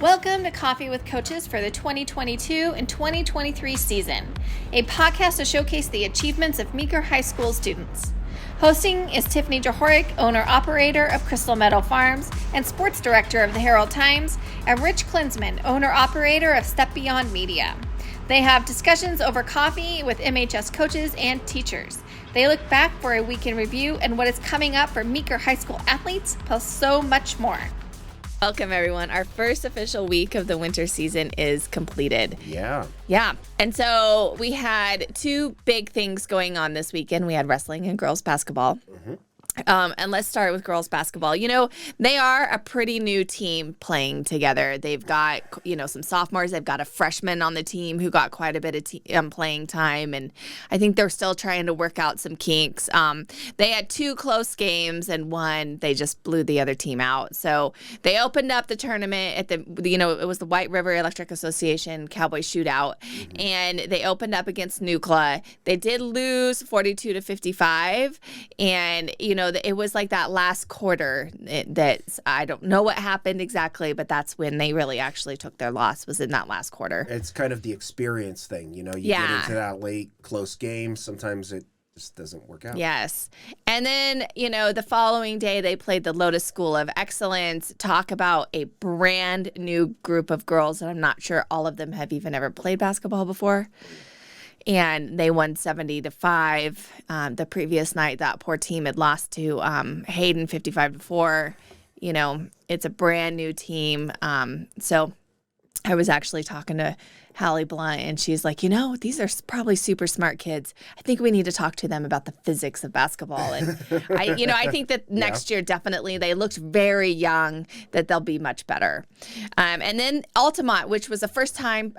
Welcome to Coffee with Coaches for the 2022 and 2023 season, a podcast to showcase the achievements of Meeker High School students. Hosting is Tiffany Jahorik, owner-operator of Crystal Meadow Farms and sports director of the Herald Times, and Rich Klinsman, owner-operator of Step Beyond Media. They have discussions over coffee with MHS coaches and teachers. They look back for a week in review and what is coming up for Meeker High School athletes, plus so much more. Welcome, everyone. Our first official week of the winter season is completed. Yeah. And so we had two big things going on this weekend. We had wrestling and girls basketball. And let's start with girls basketball. You know, they are a pretty new team playing together. They've got, some sophomores. They've got a freshman on the team who got quite a bit of playing time. And I think they're still trying to work out some kinks. They had two close games and one, they just blew the other team out. So they opened up the tournament at it was the White River Electric Association Cowboy Shootout. And they opened up against Nucla. They did lose 42-55. And, it was like that last quarter that I don't know what happened exactly, but that's when they really actually took their loss, was in that last quarter. It's kind of the experience thing, you get into that late, close game. Sometimes it just doesn't work out. Yes. And then, the following day they played the Lotus School of Excellence. Talk about a brand new group of girls that I'm not sure all of them have even ever played basketball before. And they won 70-5. The previous night, that poor team had lost to Hayden 55-4. It's a brand new team. So I was actually talking to Hallie Blunt, and she's like, these are probably super smart kids. I think we need to talk to them about the physics of basketball. And I think that next year, definitely, they looked very young, that they'll be much better. And then Altamont, which was a first-time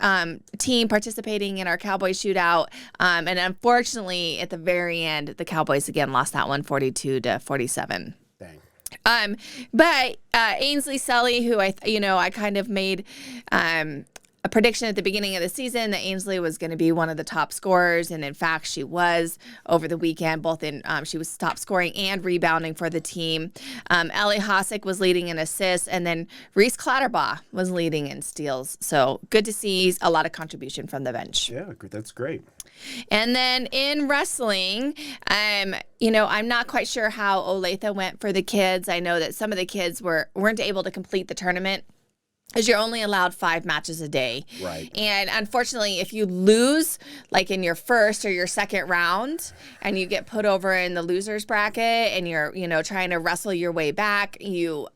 team participating in our Cowboy Shootout. And unfortunately, at the very end, the Cowboys again lost that one 42-47. Dang. But Ainsley Sully, who I kind of made a prediction at the beginning of the season that Ainsley was going to be one of the top scorers, and in fact she was over the weekend. She was top scoring and rebounding for the team. Ellie Hosick was leading in assists, and then Reese Clatterbaugh was leading in steals. So good to see a lot of contribution from the bench. Yeah, that's great. And then in wrestling, I'm not quite sure how Olathe went for the kids. I know that some of the kids weren't able to complete the tournament, because you're only allowed 5 matches a day. Right. And unfortunately, if you lose, like in your first or your second round, and you get put over in the loser's bracket, and you're, trying to wrestle your way back, you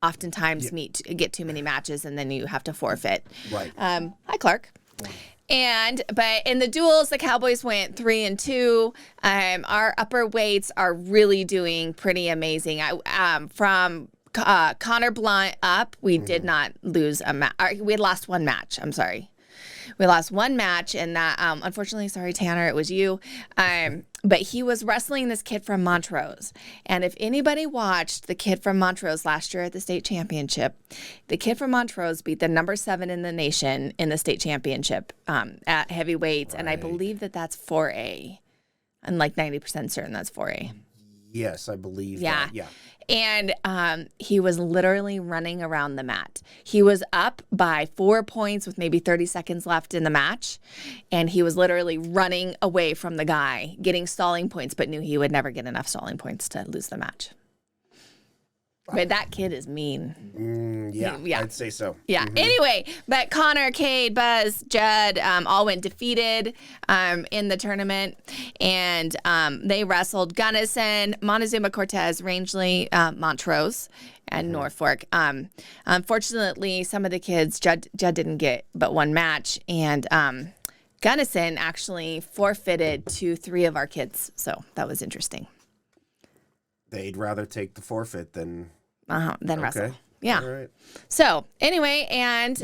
oftentimes get too many matches, and then you have to forfeit. Right. Hi, Clark. But in the duels, the Cowboys went 3-2. Our upper weights are really doing pretty amazing. From Connor Blunt up, we did not lose a match. We had lost one match. I'm sorry. We lost one match, and that, unfortunately, sorry, Tanner, it was you. But he was wrestling this kid from Montrose. And if anybody watched the kid from Montrose last year at the state championship, the kid from Montrose beat the number 7 in the nation in the state championship at heavyweights. Right. And I believe that's 4A. I'm like 90% certain that's 4A. Yes, I believe that. Yeah. And he was literally running around the mat. He was up by 4 points with maybe 30 seconds left in the match. And he was literally running away from the guy, getting stalling points, but knew he would never get enough stalling points to lose the match. But that kid is mean. Yeah, I'd say so. Yeah. Anyway, but Connor, Cade, Buzz, Judd all went defeated in the tournament. And they wrestled Gunnison, Montezuma Cortez, Rangeley, Montrose, and Norfolk. Unfortunately, some of the kids, Judd didn't get but one match. And Gunnison actually forfeited to 3 of our kids. So that was interesting. They'd rather take the forfeit than wrestle. Yeah. All right. So anyway, and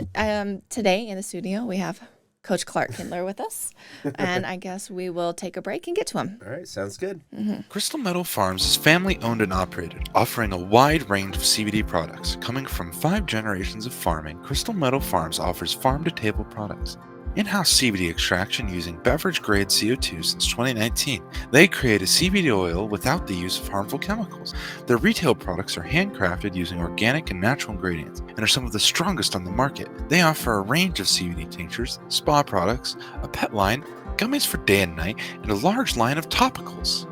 today in the studio we have Coach Clark Kindler with us, and I guess we will take a break and get to him. All right, sounds good. Crystal Meadow Farms is family owned and operated, offering a wide range of CBD products. Coming from 5 generations of farming, Crystal Meadow Farms offers farm-to-table products. in-house CBD extraction using beverage-grade CO2 since 2019. They create a CBD oil without the use of harmful chemicals. Their retail products are handcrafted using organic and natural ingredients and are some of the strongest on the market. They offer a range of CBD tinctures, spa products, a pet line, gummies for day and night, and a large line of topicals.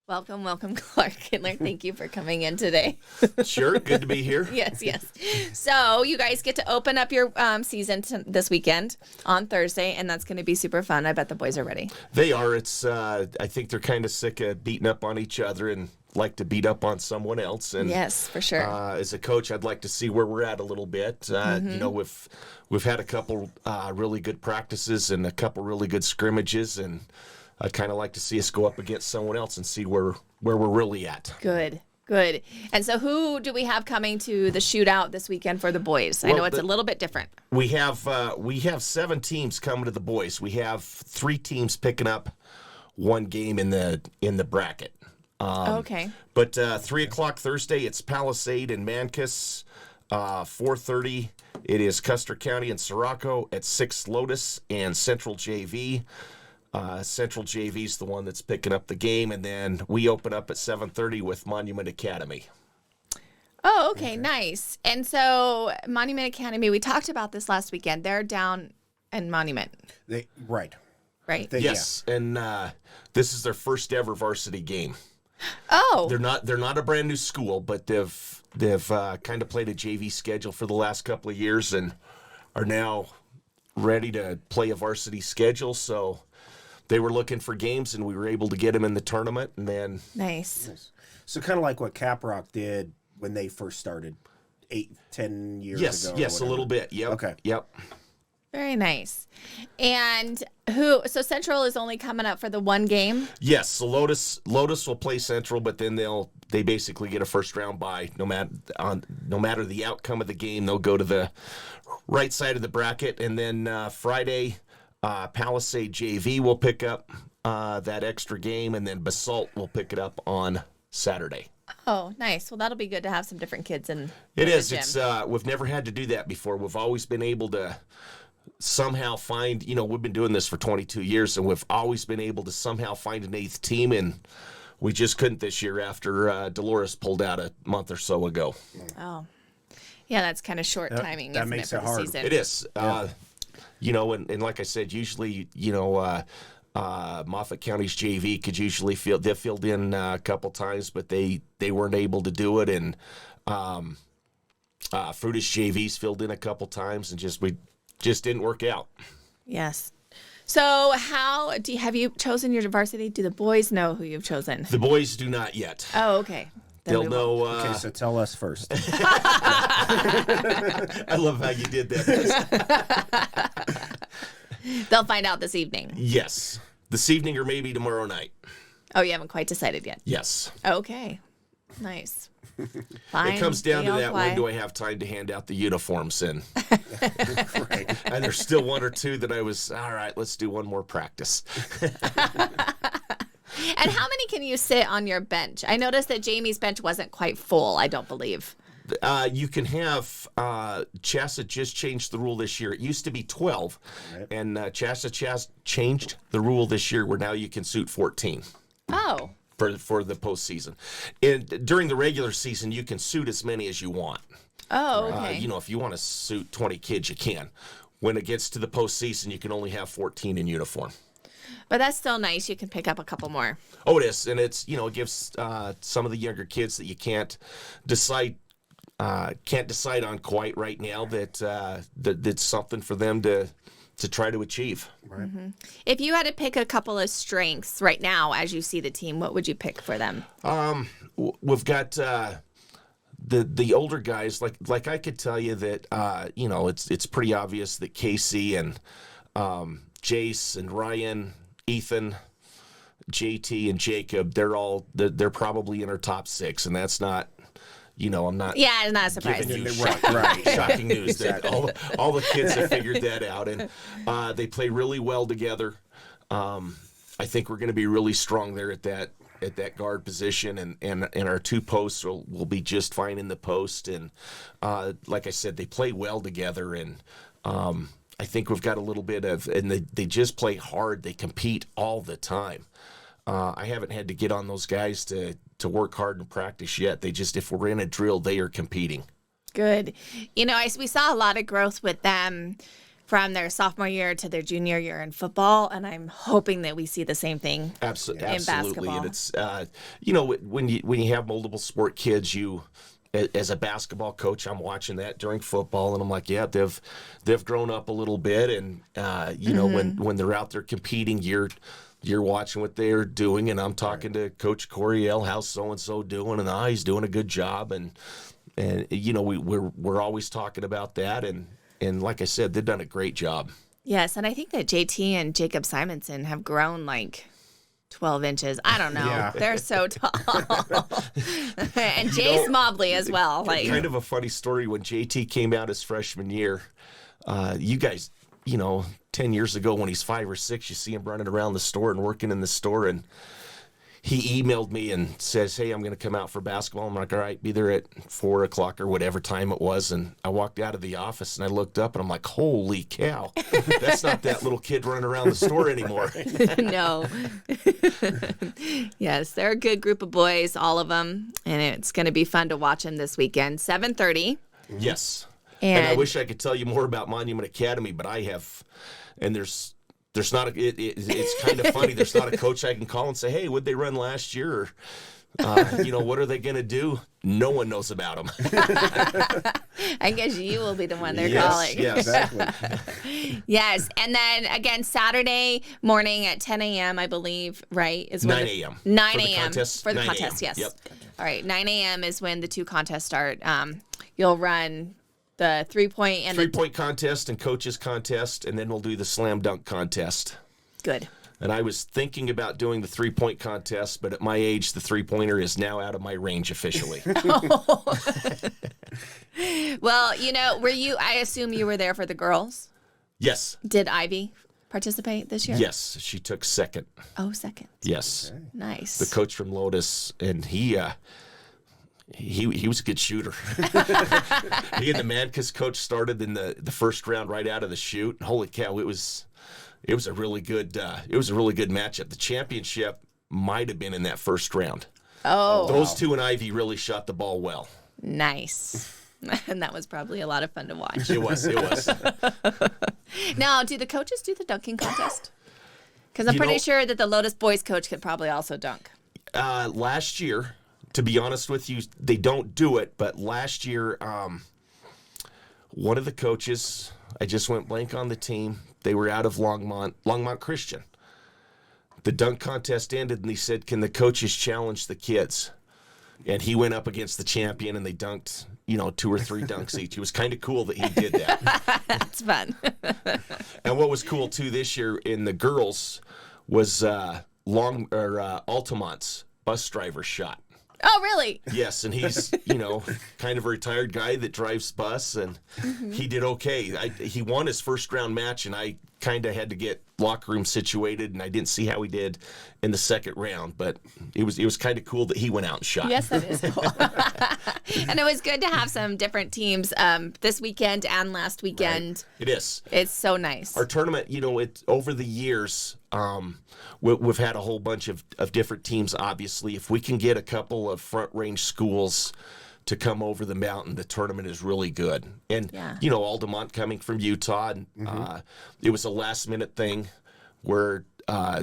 Welcome, Clark Kindler. Thank you for coming in today. Sure, good to be here. Yes. So you guys get to open up your season this weekend on Thursday, and that's going to be super fun. I bet the boys are ready. They are. It's. I think they're kind of sick of beating up on each other and like to beat up on someone else. And yes, for sure. As a coach, I'd like to see where we're at a little bit. You know, we've had a couple really good practices and a couple really good scrimmages, and I'd kind of like to see us go up against someone else and see where we're really at. Good. And so who do we have coming to the shootout this weekend for the boys? I know it's a little bit different. We have 7 teams coming to the boys. We have 3 teams picking up one game in the bracket. Okay. But 3 o'clock Thursday, it's Palisade and Mancos. 4:30, it is Custer County and Sirocco. At 6, Lotus and Central JV. Central JV is the one that's picking up the game, and then we open up at 7:30 with Monument Academy. Oh, okay, nice. And so Monument Academy, we talked about this last weekend. They're down in Monument. Right. Yes, and this is their first ever varsity game. Oh, They're not a brand new school, but they've kind of played a JV schedule for the last couple of years and are now ready to play a varsity schedule. So they were looking for games, and we were able to get them in the tournament. And then nice. So kind of like what Caprock did when they first started 8-10 years ago. Yes, a little bit. Yep. Okay. Yep. Very nice. And so Central is only coming up for the one game? Yes, so Lotus will play Central, but then they basically get a first round bye. No matter the outcome of the game, they'll go to the right side of the bracket. And then Friday, Palisade JV will pick up that extra game, and then Basalt will pick it up on Saturday. Oh, nice. Well, that'll be good to have some different kids in It the is. gym. It's we've never had to do that before. We've always been able to somehow find, we've been doing this for 22 years, and we've always been able to somehow find an 8th team, and we just couldn't this year after Dolores pulled out a month or so ago. Oh. Yeah, that's kind of short timing, that isn't makes it, it for hard. the season? It is. And like I said, usually, Moffat County's JV could usually they filled in a couple times, but they weren't able to do it, and Fruitish JV's filled in a couple times, and we just didn't work out. Yes. So have you chosen your varsity? Do the boys know who you've chosen? The boys do not yet. Oh, okay. Then They'll we won't. know. Okay, so tell us first. I love how you did that. They'll find out this evening. Yes. This evening or maybe tomorrow night. Oh, you haven't quite decided yet? Yes. Okay. Nice. Fine. It comes down to that, why. when do I have time to hand out the uniforms in? Right. And there's still 1 or 2 that I was, all right, let's do one more practice. And how many can you sit on your bench? I noticed that Jamie's bench wasn't quite full, I don't believe. You can have, Chassa just changed the rule this year. It used to be 12, right. And Chassa changed the rule this year where now you can suit 14. Oh. For the postseason. And during the regular season, you can suit as many as you want. Oh, okay. If you want to suit 20 kids, you can. When it gets to the postseason, you can only have 14 in uniform. But that's still nice. You can pick up a couple more. Oh, it is. And it's, it gives some of the younger kids that you can't decide on quite right now that's something for them to try to achieve. Right. Mm-hmm. If you had to pick a couple of strengths right now as you see the team, what would you pick for them? We've got the older guys. Like I could tell you that it's pretty obvious that Casey and Jace and Ryan, Ethan, JT and Jacob, they're probably in our top 6, and that's not. I'm not. Yeah, it's not a surprise. Giving you Right. shocking news that all the kids have figured that out, and they play really well together. I think we're going to be really strong there at that guard position, and our two posts will be just fine in the post. And like I said, they play well together, and I think we've got a little bit of, and they just play hard. They compete all the time. I haven't had to get on those guys to work hard in practice yet. They just, if we're in a drill, they are competing. Good. You know, we saw a lot of growth with them from their sophomore year to their junior year in football, and I'm hoping that we see the same thing Absolutely. in basketball. And it's, you know, when you have multiple sport kids, as a basketball coach, I'm watching that during football, and I'm like, yeah, they've grown up a little bit, and you know, when they're out there competing, you're watching what they're doing, and I'm talking to Coach Coriel, how's so and so doing, and he's doing a good job, and you know, we're always talking about that, and like I said, they've done a great job. Yes, and I think that JT and Jacob Simonson have grown like 12 inches. I don't know. Yeah. They're so tall. And Jace Mobley as well. Like, kind of a funny story, when JT came out his freshman year, you guys, you know, 10 years ago when he's 5 or 6, you see him running around the store and working in the store, and he emailed me and says, hey, I'm going to come out for basketball. I'm like, all right, be there at 4 o'clock or whatever time it was. And I walked out of the office and I looked up and I'm like, holy cow, that's not that little kid running around the store anymore. no. Yes, they're a good group of boys, all of them. And it's going to be fun to watch them this weekend. 7:30. Yes. And I wish I could tell you more about Monument Academy, but I have, and there's not it's kind of funny. There's not a coach I can call and say, hey, what'd they run last year? Or, you know, what are they going to do? No one knows about them. I guess you will be the one they're Yes, calling. yes. Exactly. Yes. And then again, Saturday morning at 10 a.m., I believe, right? Is when 9 a.m. 9 For the a.m. contest, For the 9 contest, a.m. yes. Yep. All right. 9 a.m. is when the two contests start. You'll run the 3-point and the 3-point contest and coaches contest, and then we'll do the slam dunk contest. good. And I was thinking about doing the 3-point contest, but at my age, the 3-pointer is now out of my range officially. Well, you know, I assume you were there for the girls. Yes. Did Ivy participate this year? Yes. She took second. Oh, second. Yes. Nice. The coach from Lotus, and he was a good shooter. He and the Mancus coach started in the first round right out of the chute. Holy cow, it was a really good matchup. The championship might have been in that first round. Oh, Those two and Ivy really shot the ball well. nice. And that was probably a lot of fun to watch. It was. Now, do the coaches do the dunking contest? Because I'm You pretty know- sure that the Lotus boys coach could probably also dunk. Last year, to be honest with you, they don't do it. But last year, one of the coaches, I just went blank on the team. They were out of Longmont Christian. The dunk contest ended, and he said, can the coaches challenge the kids? And he went up against the champion, and they dunked, 2 or 3 dunks each. It was kind of cool that he did that. That's fun. And what was cool, too, this year in the girls was Altamont's bus driver shot. Oh, really? Yes, and he's, kind of a retired guy that drives bus, and he did okay. He won his first round match, and I kind of had to get locker room situated, and I didn't see how he did in the second round, but it was kind of cool that he went out and shot. Yes, that is cool. And it was good to have some different teams this weekend and last weekend. It is. It's so nice. Our tournament, over the years, we've had a whole bunch of different teams, obviously. If we can get a couple of front range schools to come over the mountain, the tournament is really good. And, Yeah. Altamont coming from Utah, and it was a last minute thing where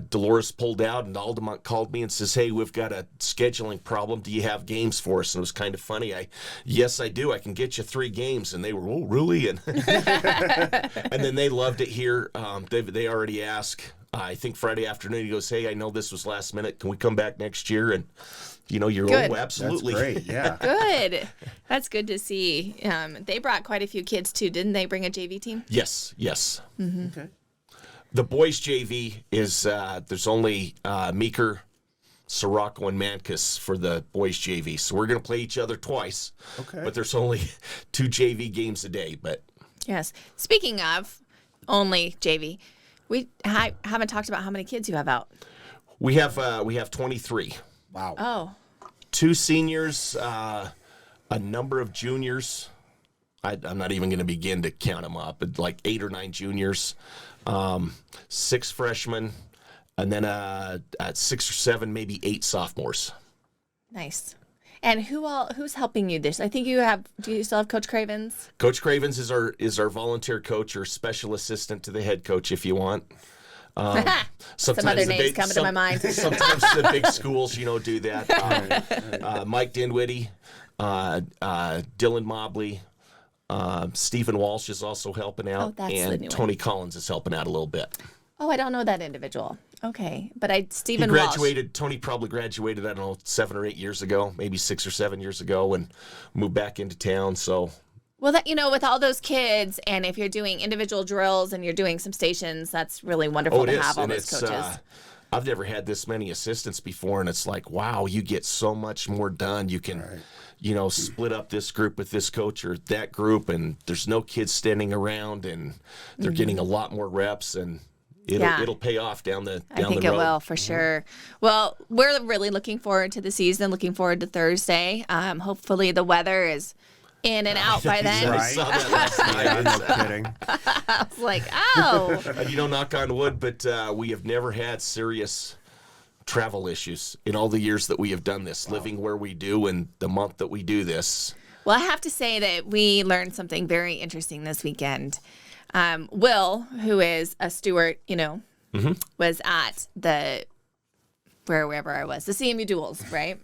Dolores pulled out, and Altamont called me and says, hey, we've got a scheduling problem. Do you have games for us? And it was kind of funny. Yes, I do. I can get you 3 games. And they were, oh, really? And and then they loved it here. They already asked, I think Friday afternoon, he goes, hey, I know this was last minute. Can we come back next year? And, you're, Good. oh, absolutely. That's great. Yeah. Good. That's good to see. They brought quite a few kids, too. Didn't they bring a JV team? Yes. Okay. The boys JV is, there's only Meeker, Sirocco, and Mancus for the boys JV. So we're going to play each other twice. Okay. But there's only 2 JV games a day. But Yes. Speaking of only JV, We haven't talked about how many kids you have out. We have 23. Wow. Oh. 2 seniors, a number of juniors. I'm not even going to begin to count them up, but like 8 or 9 juniors, 6 freshmen, and then 6 or 7, maybe 8 sophomores. Nice. And who's helping you this? I think do you still have Coach Cravens? Coach Cravens is our volunteer coach or special assistant to the head coach, if you want. Some other names coming to my mind. Sometimes the big schools, do that. Mike Dinwiddie, Dylan Mobley, Stephen Walsh is also helping out, Oh, that's the new and Tony Collins is helping out a little bit. Oh, I don't know that individual. Okay, but He Stephen graduated. Walsh. Tony probably graduated, I don't know, 7 or 8 years ago, maybe 6 or 7 years ago, and moved back into town. So, Well, that with all those kids, and if you're doing individual drills and you're doing some stations, that's really wonderful to have all those coaches. I've never had this many assistants before, and it's like, wow, you get so much more done. You can, split up this group with this coach or that group, and there's no kids standing around, and they're getting a lot more reps, and it'll pay off down the road. I think it will for sure. Well, we're really looking forward to the season. Looking forward to Thursday. Hopefully, the weather is in and out by then. Right. I saw that last night. No kidding. I was like, oh. Knock on wood, but we have never had serious travel issues in all the years that we have done this, living where we do, and the month that we do this. Well, I have to say that we learned something very interesting this weekend. Will, who is a steward, was at wherever I was, the CMU duels, right?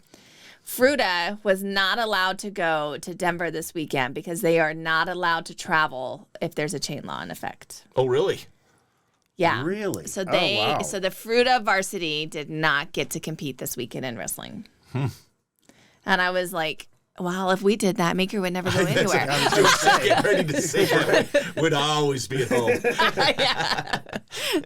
Fruta was not allowed to go to Denver this weekend because they are not allowed to travel if there's a chain law in effect. Oh, really? Yeah. Really? So wow. so the Fruta varsity did not get to compete this weekend in wrestling. And I was like, well, if we did that, Maker would never go anywhere. I was getting ready to say that would always be at home. Yeah.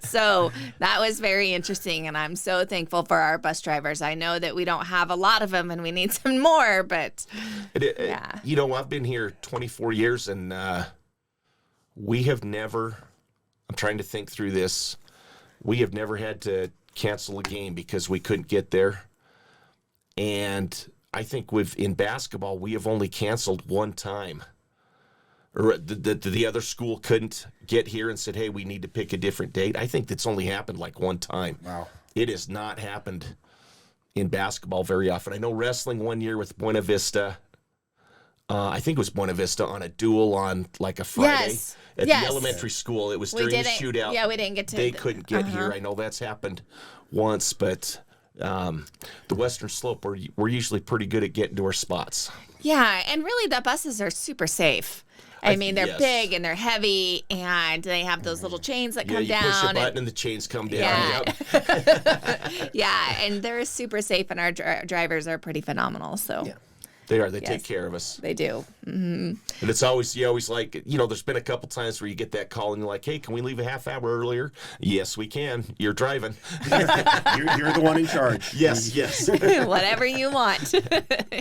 So that was very interesting, and I'm so thankful for our bus drivers. I know that we don't have a lot of them, and we need some more, but yeah. I've been here 24 years, and we have never, I'm trying to think through this, we have never had to cancel a game because we couldn't get there. And I think in basketball, we have only canceled one time. Or the other school couldn't get here and said, hey, we need to pick a different date. I think that's only happened like one time. Wow. It has not happened in basketball very often. I know wrestling one year with Buena Vista. I think it was Buena Vista on a duel on like a Friday. Yes. At the elementary school. It was during the shootout. Yeah, we didn't get to. They couldn't get here. I know that's happened once, but the Western Slope, we're usually pretty good at getting to our spots. Yeah, and really the buses are super safe. I mean, they're yes. big and they're heavy, and they have those little chains that come you down. push a button and the chains come down. Yeah. Yep. Yeah, and they're super safe, and our drivers are pretty phenomenal. So Yeah. They are. They Yes. take care of us. they do. And it's always, you always like, there's been a couple times where you get that call and you're like, hey, can we leave a half hour earlier? Yes, we can. You're driving. You're the one in charge. Yes. Whatever you want.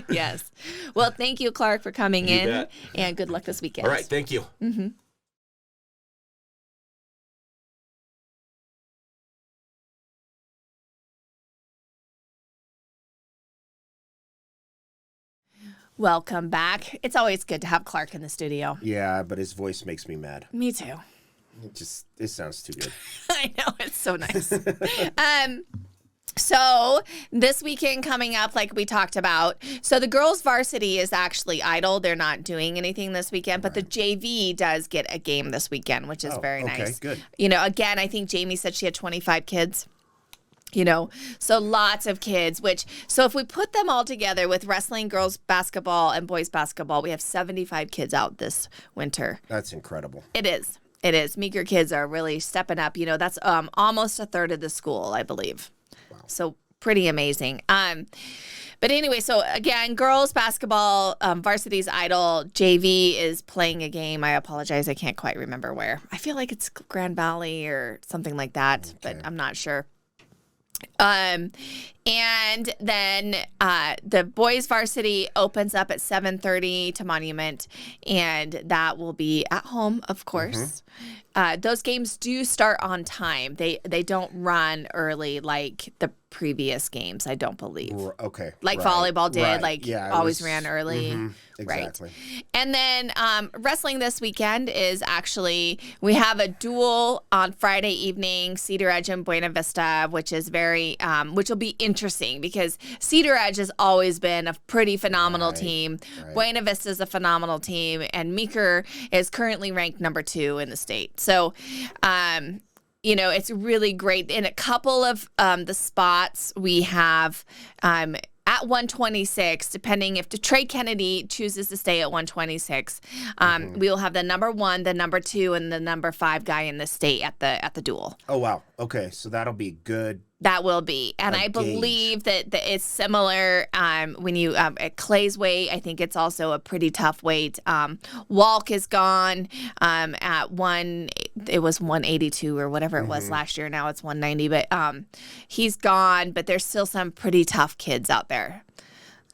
Yes. Well, thank you, Clark, for coming You in, bet. and good luck this weekend. All right. Thank you. Welcome back. It's always good to have Clark in the studio. Yeah, but his voice makes me mad. Me too. It sounds too good. I know, it's so nice. So this weekend coming up, like we talked about, so the girls varsity is actually idle. They're not doing anything this weekend, but the JV does get a game this weekend, which is very okay, nice. good. Again, I think Jamie said she had 25 kids. So lots of kids, so if we put them all together with wrestling, girls basketball, and boys basketball, we have 75 kids out this winter. That's incredible. It is. Meeker kids are really stepping up. That's almost a third of the school, I believe. Wow. So pretty amazing. But anyway, so again, girls basketball, varsity's idle. JV is playing a game. I apologize. I can't quite remember where. I feel like it's Grand Valley or something like that, but I'm not sure. And then the boys varsity opens up at 7:30 to Monument, and that will be at home, of course. those games do start on time. They don't run early like the previous games, I don't believe. Okay. Like right, volleyball did, right. like Yeah, always ran early. Exactly. Right. And then wrestling this weekend is actually, we have a duel on Friday evening, Cedar Edge and Buena Vista, which is which will be interesting because Cedar Edge has always been a pretty phenomenal team. Right. Buena Vista is a phenomenal team, and Meeker is currently ranked number 2 in the state. So, it's really great. In a couple of the spots, we have at 126, depending if Trey Kennedy chooses to stay at 126, we will have the number 1, the number 2, and the number 5 guy in the state at the duel. Oh, wow. Okay, so that'll be good. That will be. And I believe that it's similar when you at Clay's weight. I think it's also a pretty tough weight. Walk is gone at it was 182 or whatever it was last year. Now it's 190. But he's gone, but there's still some pretty tough kids out there.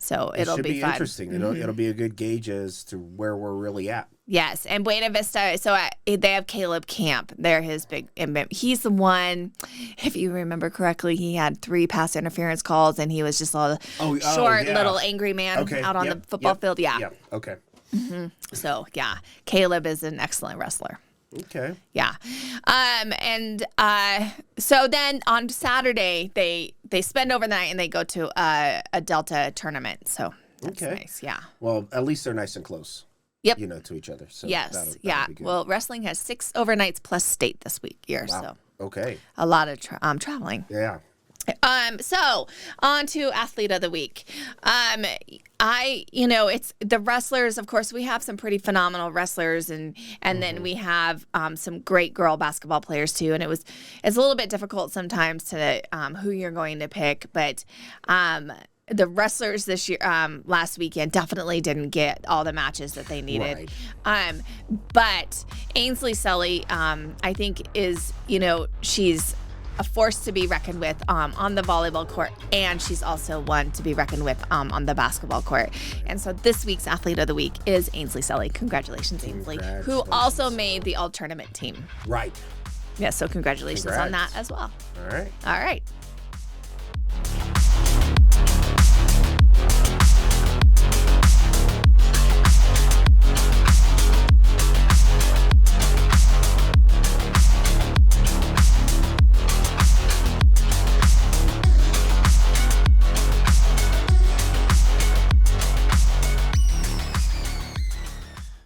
So it'll be fun. Interesting. It'll be a good gauge as to where we're really at. Yes, and Buena Vista, so they have Caleb Camp. They're his big, he's the one, if you remember correctly, he had 3 pass interference calls, and he was just a short, little angry man out on the football field. Yeah. Yeah, okay. So, yeah, Caleb is an excellent wrestler. Okay. Yeah. So then on Saturday, they spend overnight, and they go to a Delta tournament, so that's nice, yeah. Well, at least they're nice and close. Yep. To each other. So yes. that'll be good. Well, wrestling has 6 overnights plus state this year. Wow. So okay. A lot of traveling. Yeah. So on to athlete of the week. It's the wrestlers. Of course, we have some pretty phenomenal wrestlers, and then we have some great girl basketball players too. And it's a little bit difficult sometimes to who you're going to pick, but the wrestlers this year, last weekend, definitely didn't get all the matches that they needed. Right. But Ainsley Sully, I think is, she's a force to be reckoned with on the volleyball court, and she's also one to be reckoned with on the basketball court. And so this week's athlete of the week is Ainsley Sully. Congratulations, Ainsley, who also made the all-tournament team. Right. Yeah, so congratulations on that as well. All right. All right.